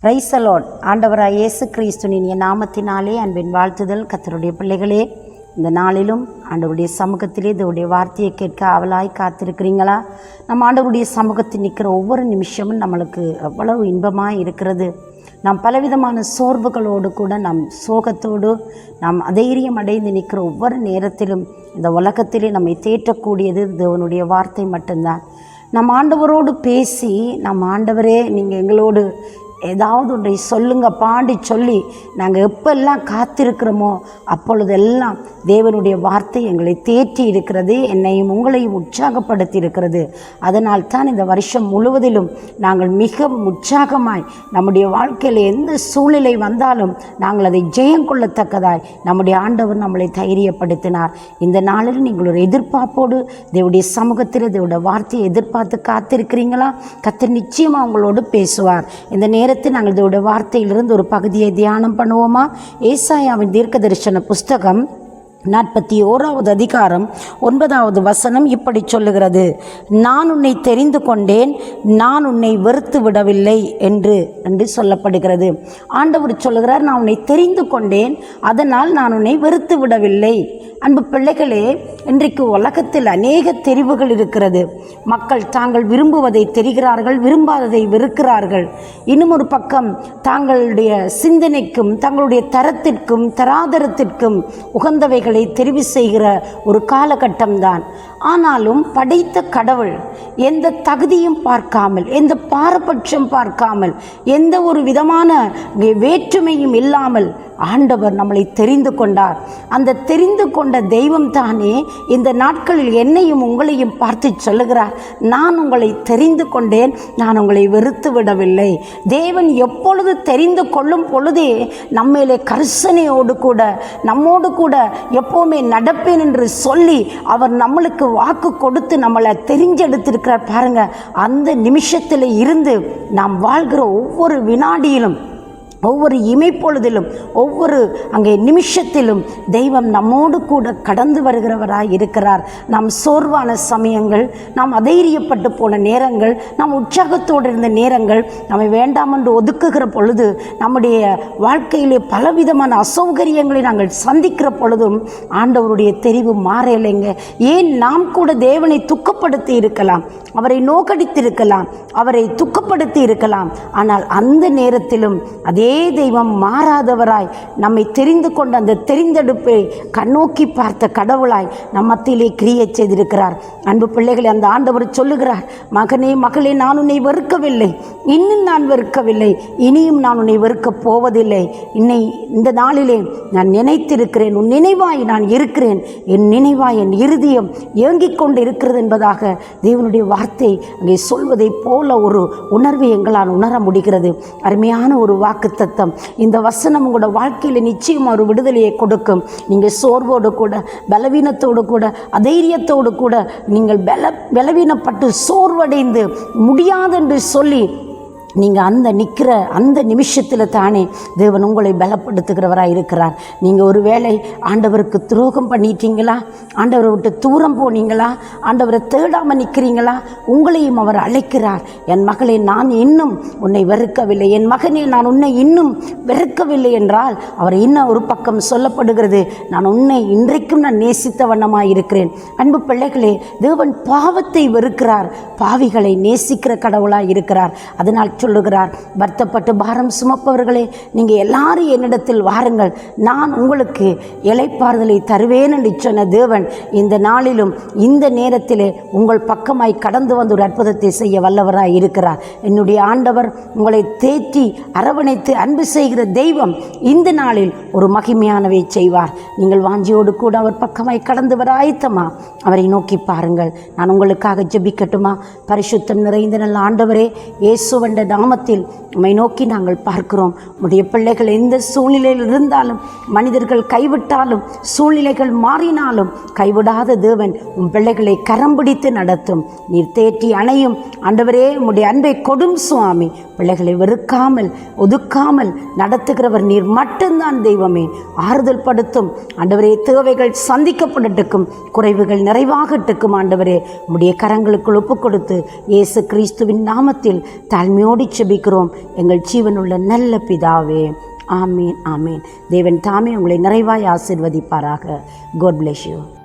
Praise the Lord. ஆண்டவராய் இயேசு கிறிஸ்துவின் நாமத்தினாலே அன்பின் வாழ்த்துதல். கர்த்தருடைய பிள்ளைகளே, இந்த நாளிலும் ஆண்டவருடைய சமூகத்திலே இதோடைய வார்த்தையை கேட்க ஆவலாய் காத்திருக்கிறீங்களா? நம்ம ஆண்டவருடைய சமூகத்தில் நிற்கிற ஒவ்வொரு நிமிஷமும் நம்மளுக்கு எவ்வளவு இன்பமாக இருக்கிறது. நாம் பலவிதமான சோர்வுகளோடு கூட நாம் சோகத்தோடு நாம் அதைரியம் அடைந்து நிற்கிற ஒவ்வொரு நேரத்திலும் இந்த உலகத்திலே நம்மை தேற்றக்கூடியது தேவனுடைய வார்த்தை மட்டும்தான். நம் ஆண்டவரோடு பேசி, நம் ஆண்டவரே நீங்கள் எங்களோடு ஏதாவது ஒன்றை சொல்லுங்க பாண்டி சொல்லி நாங்கள் எப்பெல்லாம் காத்திருக்கிறோமோ அப்பொழுதெல்லாம் தேவனுடைய வார்த்தை எங்களை தேற்றி இருக்கிறது, என்னையும் உங்களையும் உற்சாகப்படுத்தி இருக்கிறது. அதனால் தான் இந்த வருஷம் முழுவதிலும் நாங்கள் மிக உற்சாகமாய் நம்முடைய வாழ்க்கையில் எந்த சூழ்நிலை வந்தாலும் நாங்கள் அதை ஜெயம் கொள்ளத்தக்கதாய் நம்முடைய ஆண்டவர் நம்மளை தைரியப்படுத்தினார். இந்த நாளில் நீங்கள் ஒரு எதிர்பார்ப்போடு தேவனுடைய சமூகத்தில் தேவனுடைய வார்த்தையை எதிர்பார்த்து காத்திருக்கிறீங்களா? கர்த்தர் நிச்சயமாக உங்களோடு பேசுவார். இந்த நேரத்தில் நாங்கள் இதோட வார்த்தையிலிருந்து ஒரு பகுதியை தியானம் பண்ணுவோமா? ஏசாயாவின் தீர்க்க தரிசன புஸ்தகம் 41வது அதிகாரம் 9வது வசனம் இப்படி சொல்லுகிறது: நான் உன்னை தெரிந்து கொண்டேன், நான் உன்னை வெறுத்து விடவில்லை என்று சொல்லப்படுகிறது. ஆண்டவர் சொல்லுகிறார், நான் உன்னை தெரிந்து கொண்டேன், அதனால் நான் உன்னை வெறுத்து விடவில்லை. அன்பு பிள்ளைகளே, இன்றைக்கு உலகத்தில் அநேக தெரிவுகள் இருக்கிறது. மக்கள் தாங்கள் விரும்புவதை தெரிகிறார்கள், விரும்பாததை வெறுக்கிறார்கள். இன்னும் ஒரு பக்கம் தாங்களுடைய சிந்தனைக்கும் தங்களுடைய தரத்திற்கும் தராதரத்திற்கும் உகந்தவைகளை தெரிவு செய்கிற ஒரு காலகட்டம்தான். ஆனாலும் படைத்த கடவுள் எந்த தகுதியும் பார்க்காமல், எந்த பாரபட்சம் பார்க்காமல், எந்த ஒரு விதமான வேற்றுமையும் இல்லாமல் ஆண்டவர் நம்மளை தெரிந்து கொண்டார். அந்த தெரிந்து கொண்ட தெய்வம் தானே இந்த நாட்களில் என்னையும் உங்களையும் பார்த்து சொல்லுகிறார், நான் உங்களை தெரிந்து கொண்டேன், நான் உங்களை வெறுத்து விடவில்லை. தேவன் எப்பொழுது தெரிந்து கொள்ளும் பொழுதே நம்மேலே கரிசனையோடு கூட நம்மோடு கூட எப்போவுமே நடப்பேன் என்று சொல்லி அவர் நம்மளுக்கு வாக்கு கொடுத்து நம்மளை தெரிஞ்செடுத்திருக்கிறார். பாருங்க, அந்த நிமிஷத்தில் இருந்து நாம் வாழ்கிற ஒவ்வொரு வினாடியிலும், ஒவ்வொரு இமைப்பொழுதிலும், ஒவ்வொரு அங்கே நிமிஷத்திலும் தெய்வம் நம்மோடு கூட கடந்து வருகிறவராய் இருக்கிறார். நாம் சோர்வான சமயங்கள், நாம் அதைரியப்பட்டு போன நேரங்கள், நாம் உற்சாகத்தோடு இருந்த நேரங்கள், நம்மை வேண்டாம் என்று ஒதுக்குகிற பொழுது, நம்முடைய வாழ்க்கையிலே பலவிதமான அசௌகரியங்களை நாங்கள் சந்திக்கிற பொழுதும் ஆண்டவருடைய தெரிவு மாறலைங்க. ஏன் நாம் கூட தேவனை துக்கப்படுத்தி இருக்கலாம், அவரை நோக்கடித்திருக்கலாம், அவரை துக்கப்படுத்தி இருக்கலாம். ஆனால் அந்த நேரத்திலும் அதே தெய்வம் மாறாதவராய் நம்மை தெரிந்து கொண்ட அந்த தெரிந்தெடுப்பை கண்ணோக்கி பார்த்த கடவுளாய் நம் மத்தியிலே கிரியை செய்திருக்கிறார். அன்பு பிள்ளைகளை, அந்த ஆண்டவர் சொல்லுகிறார், மகனே மகளே, நான் உன்னை வெறுக்கவில்லை, இன்னும் நான் வெறுக்கவில்லை, இனியும் நான் உன்னை வெறுக்கப் போவதில்லை. இந்த நாளிலே நான் நினைத்திருக்கிறேன், உன் நினைவாய் நான் இருக்கிறேன், என் நினைவாய் என் இருதயம் ஏங்கிக் கொண்டு இருக்கிறது என்பதாக தேவனுடைய வார்த்தை அங்கே சொல்வதை போல ஒரு உணர்வை எங்களால் உணர முடிகிறது. அருமையான ஒரு வாக்கு தத்தம். இந்த வசனம் உங்களோட வாழ்க்கையில் நிச்சயமாக ஒரு விடுதலையை கொடுக்கும். நீங்கள் சோர்வோடு கூட, பலவீனத்தோடு கூட, அதைரியத்தோடு கூட நீங்கள் பலவீனப்பட்டு சோர்வடைந்து முடியாதென்று சொல்லி நீங்கள் அந்த நிமிஷத்தில் தானே தேவன் உங்களை பலப்படுத்துகிறவராக இருக்கிறார். நீங்கள் ஒரு வேளை ஆண்டவருக்கு துரோகம் பண்ணிட்டீங்களா, ஆண்டவரை விட்டு தூரம் போனீங்களா, ஆண்டவரை தேடாமல் நிற்கிறீங்களா, உங்களையும் அவர் அழைக்கிறார். என் மகளே, நான் இன்னும் உன்னை வெறுக்கவில்லை, என் மகனே, நான் உன்னை இன்னும் வெறுக்கவில்லை என்றால் அவர் இன்னும் ஒரு பக்கம் சொல்லப்படுகிறது, நான் உன்னை இன்றைக்கும் நான் நேசித்த வண்ணமாக இருக்கிறேன். அன்பு பிள்ளைகளே, தேவன் பாவத்தை வெறுக்கிறார், பாவிகளை நேசிக்கிற கடவுளாக இருக்கிறார். அதனால் சொல்லுகிறார், வருத்தப்பட்டு பாரம் சுமப்பவர்களே, நீங்கள் எல்லாரும் என்னிடத்தில் வாருங்கள், நான் உங்களுக்கு இளைப்பாறுதலை தருவேன் என்று சொன்ன தேவன் இந்த நாளிலும் இந்த நேரத்திலே உங்கள் பக்கமாய் கடந்து வந்து ஒரு அற்புதத்தை செய்ய வல்லவராய் இருக்கிறார். என்னுடைய ஆண்டவர் உங்களை தேற்றி அரவணைத்து அன்பு செய்கிற தெய்வம் இந்த நாளில் ஒரு மகிமையானவை செய்வார். நீங்கள் வாஞ்சியோடு கூட அவர் பக்கமாய் கடந்து வர ஆயத்தமா? அவரை நோக்கி பாருங்கள். நான் உங்களுக்காக ஜெபிக்கட்டுமா? பரிசுத்தம் நிறைந்த நல்ல ஆண்டவரே, இயேசுவண்ட நாமத்தில் உம்மை நோக்கி நாங்கள் பார்க்கிறோம். உம்முடைய பிள்ளைகள் எந்த சூழ்நிலையில் இருந்தாலும், மனிதர்கள் கைவிட்டாலும், சூழ்நிலைகள் மாறினாலும் கைவிடாத தேவன் உம் பிள்ளைகளை கரம் பிடித்து நடத்தும். நீர் தேற்றி அணையும் ஆண்டவரே, உம்முடைய அன்பை கொடும் சுவாமி. பிள்ளைகளை வெறுக்காமல் ஒதுக்காமல் நடத்துகிறவர் நீர் மட்டும்தான் தெய்வமே. ஆறுதல் படுத்தும் ஆண்டவரே, தேவைகள் சந்திக்கப்படட்டுக்கும், குறைவுகள் நிறைவாகட்டுக்கும் ஆண்டவரே. உம்முடைய கரங்களுக்குள் ஒப்பு கொடுத்து இயேசு கிறிஸ்துவின் நாமத்தில் தாழ்மையோடு தாழ்மையோடு செபிக்கிறோம் எங்கள் ஜீவனுள்ள நல்ல பிதாவே. ஆமீன் ஆமீன். தேவன் தாமே உங்களை நிறைவாய் ஆசீர்வதிப்பாராக. God bless you.